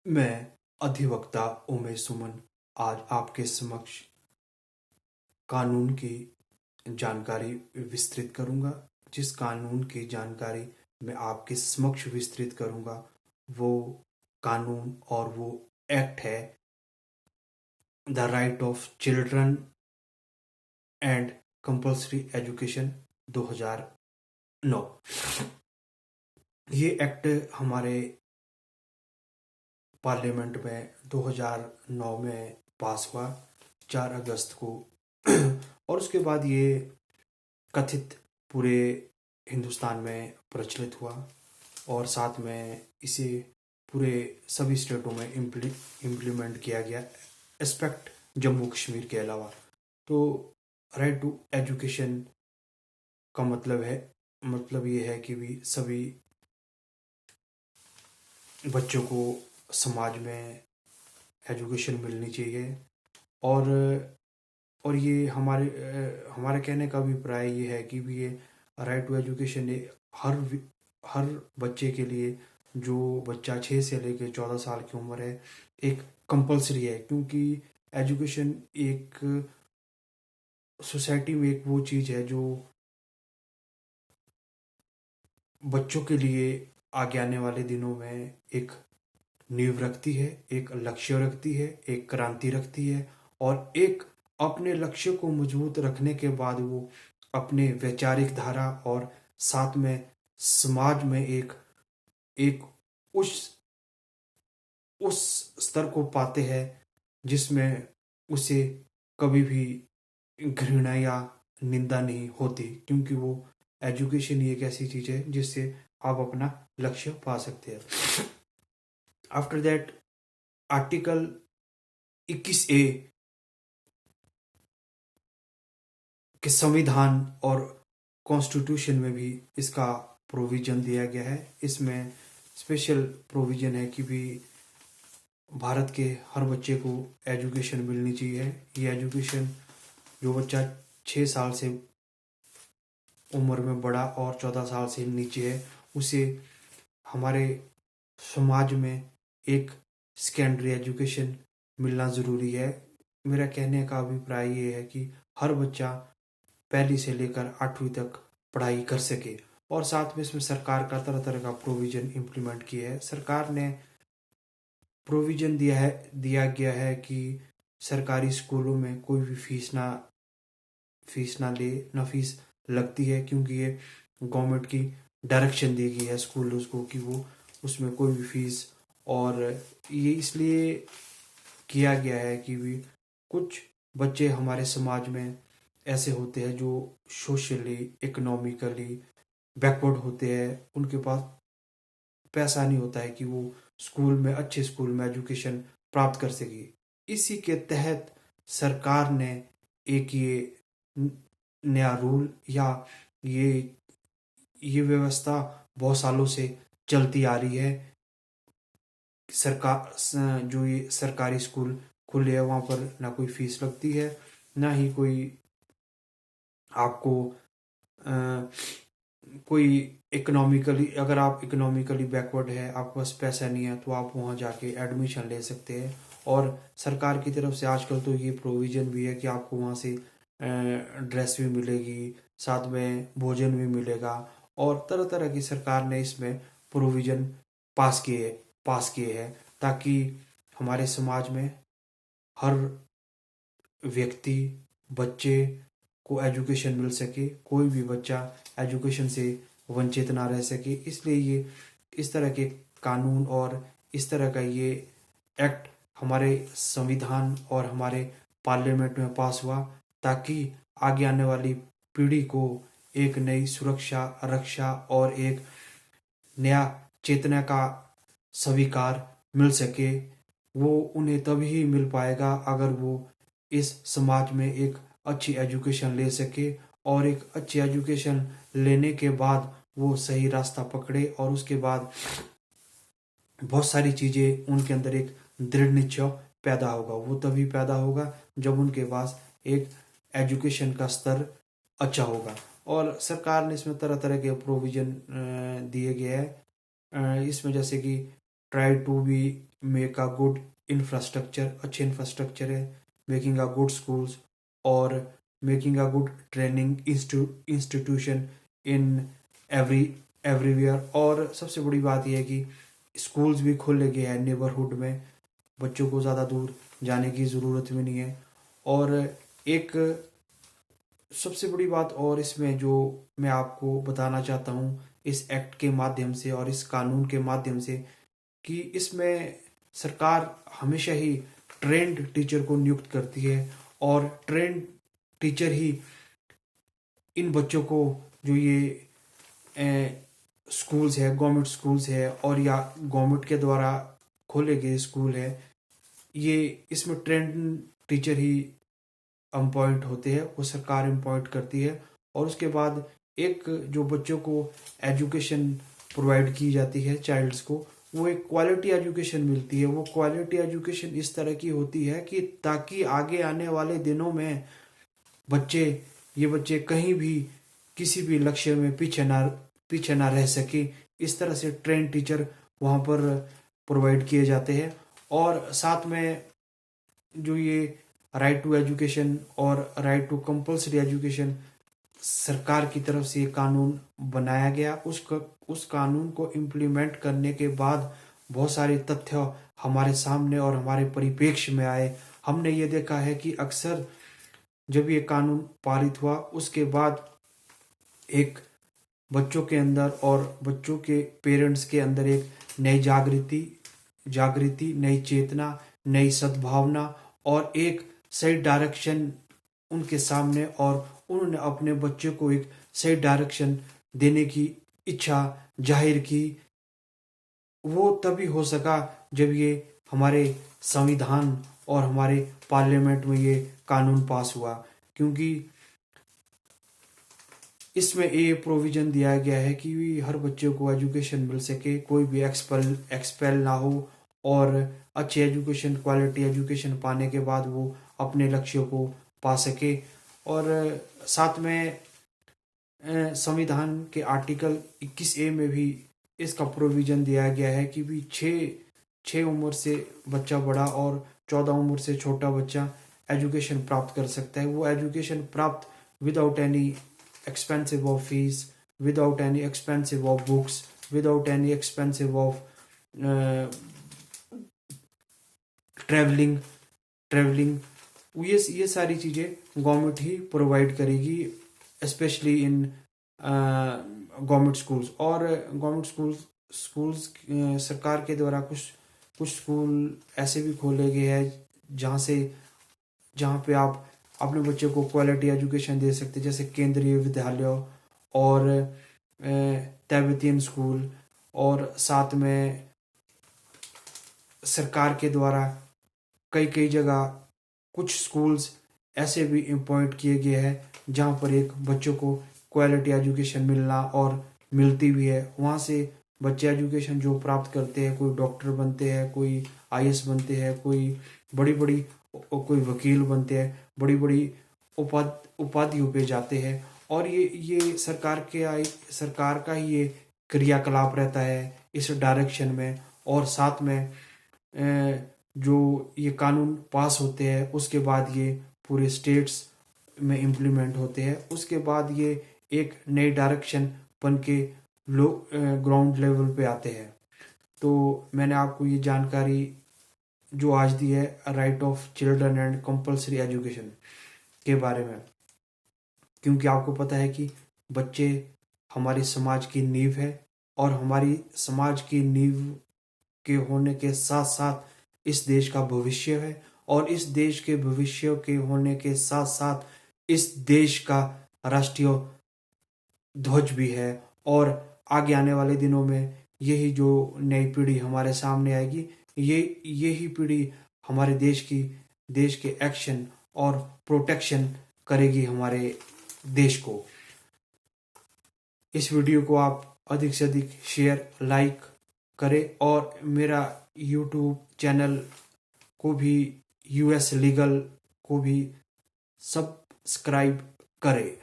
मैं अधिवक्ता उमेश सुमन आज आपके समक्ष कानून की जानकारी विस्तृत करूंगा। जिस कानून की जानकारी मैं आपके समक्ष विस्तृत करूंगा वो कानून और वो एक्ट है the right of children and compulsory education 2009। ये एक्ट हमारे पार्लियामेंट में 2009 में पास हुआ 4 अगस्त को। और उसके बाद ये कथित पूरे हिंदुस्तान में प्रचलित हुआ और साथ में इसे पूरे सभी स्टेटों में इम्प्लीमेंट किया गया एक्सेप्ट जम्मू कश्मीर के अलावा। तो राइट टू एजुकेशन का मतलब ये है कि भी सभी बच्चों को समाज में एजुकेशन मिलनी चाहिए। और ये हमारे कहने का अभिप्राय ये है कि भी ये राइट टू एजुकेशन हर बच्चे के लिए, जो बच्चा 6 से लेकर 14 साल की उम्र है, एक कंपलसरी है। क्योंकि एजुकेशन एक सोसाइटी में एक वो चीज़ है जो बच्चों के लिए आगे आने वाले दिनों में एक नींव रखती है, एक लक्ष्य रखती है, एक क्रांति रखती है। और एक अपने लक्ष्य को मजबूत रखने के बाद वो अपने वैचारिक धारा और साथ में समाज में एक एक उस उस स्तर को पाते हैं जिसमें उसे कभी भी घृणा या निंदा नहीं होती। क्योंकि वो एजुकेशन ही एक ऐसी चीज है जिससे आप अपना लक्ष्य पा सकते हैं। आफ्टर दैट आर्टिकल 21A के संविधान और कॉन्स्टिट्यूशन में भी इसका प्रोविजन दिया गया है। इसमें स्पेशल प्रोविजन है कि भी भारत के हर बच्चे को एजुकेशन मिलनी चाहिए। ये एजुकेशन जो बच्चा 6 साल से उम्र में बड़ा और 14 साल से नीचे है उसे हमारे समाज में एक सेकेंडरी एजुकेशन मिलना ज़रूरी है। मेरा कहने का अभिप्राय ये है कि हर बच्चा पहली से लेकर 8वीं तक पढ़ाई कर सके। और साथ में इसमें सरकार का तरह तरह का प्रोविज़न इम्प्लीमेंट किया है। सरकार ने प्रोविज़न दिया गया है कि सरकारी स्कूलों में कोई भी फीस ना ले, ना फीस लगती है। क्योंकि ये गवर्नमेंट की डायरेक्शन दी गई है स्कूलों को कि वो उसमें कोई भी फीस, और ये इसलिए किया गया है कि भी कुछ बच्चे हमारे समाज में ऐसे होते हैं जो सोशली इकोनॉमिकली बैकवर्ड होते हैं। उनके पास पैसा नहीं होता है कि वो अच्छे स्कूल में एजुकेशन प्राप्त कर सके। इसी के तहत सरकार ने एक ये नया रूल या ये ये व्यवस्था बहुत सालों से चलती आ रही है। जो ये सरकारी स्कूल खुले हैं वहाँ पर ना कोई फीस लगती है, ना ही कोई आपको कोई इकोनॉमिकली, अगर आप इकोनॉमिकली बैकवर्ड है, आपके पास पैसा नहीं है, तो आप वहाँ जाके एडमिशन ले सकते हैं। और सरकार की तरफ से आजकल तो ये प्रोविज़न भी है कि आपको वहाँ से ड्रेस भी मिलेगी, साथ में भोजन भी मिलेगा। और तरह तरह की सरकार ने इसमें प्रोविज़न पास किए हैं ताकि हमारे समाज में हर व्यक्ति, बच्चे को एजुकेशन मिल सके, कोई भी बच्चा एजुकेशन से वंचित ना रह सके। इसलिए ये इस तरह के कानून और इस तरह का ये एक्ट हमारे संविधान और हमारे पार्लियामेंट में पास हुआ ताकि आगे आने वाली पीढ़ी को एक नई सुरक्षा, रक्षा और एक नया चेतना का स्वीकार मिल सके। वो उन्हें तभी मिल पाएगा अगर वो इस समाज में एक अच्छी एजुकेशन ले सके, और एक अच्छी एजुकेशन लेने के बाद वो सही रास्ता पकड़े और उसके बाद बहुत सारी चीज़ें उनके अंदर एक दृढ़ निश्चय पैदा होगा। वो तभी पैदा होगा जब उनके पास एक एजुकेशन का स्तर अच्छा होगा। और सरकार ने इसमें तरह तरह के प्रोविज़न दिए गए हैं। इसमें जैसे कि try to be make a good infrastructure, अच्छे इंफ्रास्ट्रक्चर है, मेकिंग अ गुड स्कूल्स और making a good training institution in every everywhere. और सबसे बड़ी बात यह है कि स्कूल्स भी खोले गए हैं नेबरहुड में, बच्चों को ज़्यादा दूर जाने की ज़रूरत भी नहीं है। और एक सबसे बड़ी बात और इसमें जो मैं आपको बताना चाहता हूँ इस एक्ट के माध्यम से और इस कानून के माध्यम से, कि इसमें सरकार हमेशा ही ट्रेंड टीचर को नियुक्त करती है और ट्रेंड टीचर ही इन बच्चों को, जो ये स्कूल्स है, गवर्नमेंट स्कूल्स है और या गवर्नमेंट के द्वारा खोले गए स्कूल है, ये इसमें ट्रेंड टीचर ही अपॉइंट होते हैं, वो सरकार अपॉइंट करती है। और उसके बाद एक जो बच्चों को एजुकेशन प्रोवाइड की जाती है चाइल्ड्स को, वो एक क्वालिटी एजुकेशन मिलती है। वो क्वालिटी एजुकेशन इस तरह की होती है कि ताकि आगे आने वाले दिनों में ये बच्चे कहीं भी किसी भी लक्ष्य में पीछे ना रह सके। इस तरह से ट्रेन टीचर वहाँ पर प्रोवाइड किए जाते हैं। और साथ में जो ये राइट टू एजुकेशन और राइट टू कंपल्सरी एजुकेशन सरकार की तरफ से कानून बनाया गया, उस कानून को इम्प्लीमेंट करने के बाद बहुत सारे तथ्य हमारे सामने और हमारे परिप्रेक्ष्य में आए। हमने ये देखा है कि अक्सर जब ये कानून पारित हुआ उसके बाद एक बच्चों के अंदर और बच्चों के पेरेंट्स के अंदर एक नई जागृति, नई चेतना, नई सद्भावना और एक सही डायरेक्शन उनके सामने, और उन्होंने अपने बच्चे को एक सही डायरेक्शन देने की इच्छा जाहिर की। वो तभी हो सका जब ये हमारे संविधान और हमारे पार्लियामेंट में ये कानून पास हुआ, क्योंकि इसमें ये प्रोविजन दिया गया है कि हर बच्चे को एजुकेशन मिल सके, कोई भी एक्सपेल ना हो और अच्छी एजुकेशन, क्वालिटी एजुकेशन पाने के बाद वो अपने लक्ष्यों को पा सके। और साथ में संविधान के आर्टिकल 21A में भी इसका प्रोविजन दिया गया है कि भी छः उम्र से बच्चा बड़ा और 14 उम्र से छोटा बच्चा एजुकेशन प्राप्त कर सकता है। वो एजुकेशन प्राप्त without any expensive of fees, without any expensive of books, without any expensive of uh, traveling ये सारी चीज़ें गवर्नमेंट ही प्रोवाइड करेगी, स्पेशली इन गवर्नमेंट स्कूल्स। और गवर्नमेंट स्कूल्स सरकार के द्वारा कुछ स्कूल ऐसे भी खोले गए हैं जहाँ पे आप अपने बच्चे को क्वालिटी एजुकेशन दे सकते, जैसे केंद्रीय विद्यालय और तिब्बतियन स्कूल। और साथ में सरकार के द्वारा कई जगह कुछ स्कूल्स ऐसे भी अपॉइंट किए गए हैं जहाँ पर एक बच्चों को क्वालिटी एजुकेशन मिलना और मिलती भी है। वहाँ से बच्चे एजुकेशन जो प्राप्त करते हैं, कोई डॉक्टर बनते हैं, कोई IAS बनते हैं, कोई वकील बनते हैं, बड़ी बड़ी उपाधियों पे जाते हैं। और ये सरकार का ही ये क्रियाकलाप रहता है इस डायरेक्शन में। और साथ में जो ये कानून पास होते हैं उसके बाद ये पूरे स्टेट्स में इम्प्लीमेंट होते हैं, उसके बाद ये एक नई डायरेक्शन बन के ग्राउंड लेवल पे आते हैं। तो मैंने आपको ये जानकारी जो आज दी है right of children and compulsory education के बारे में, क्योंकि आपको पता है कि बच्चे हमारी समाज की नींव है और हमारी समाज की नींव के होने के साथ साथ इस देश का भविष्य है, और इस देश के भविष्य के होने के साथ साथ इस देश का राष्ट्रीय ध्वज भी है। और आगे आने वाले दिनों में यही जो नई पीढ़ी हमारे सामने आएगी, यही पीढ़ी हमारे देश के एक्शन और प्रोटेक्शन करेगी हमारे देश को। इस वीडियो को आप अधिक से अधिक शेयर, लाइक करें और मेरा YouTube चैनल को भी, US लीगल को भी सब्सक्राइब करें।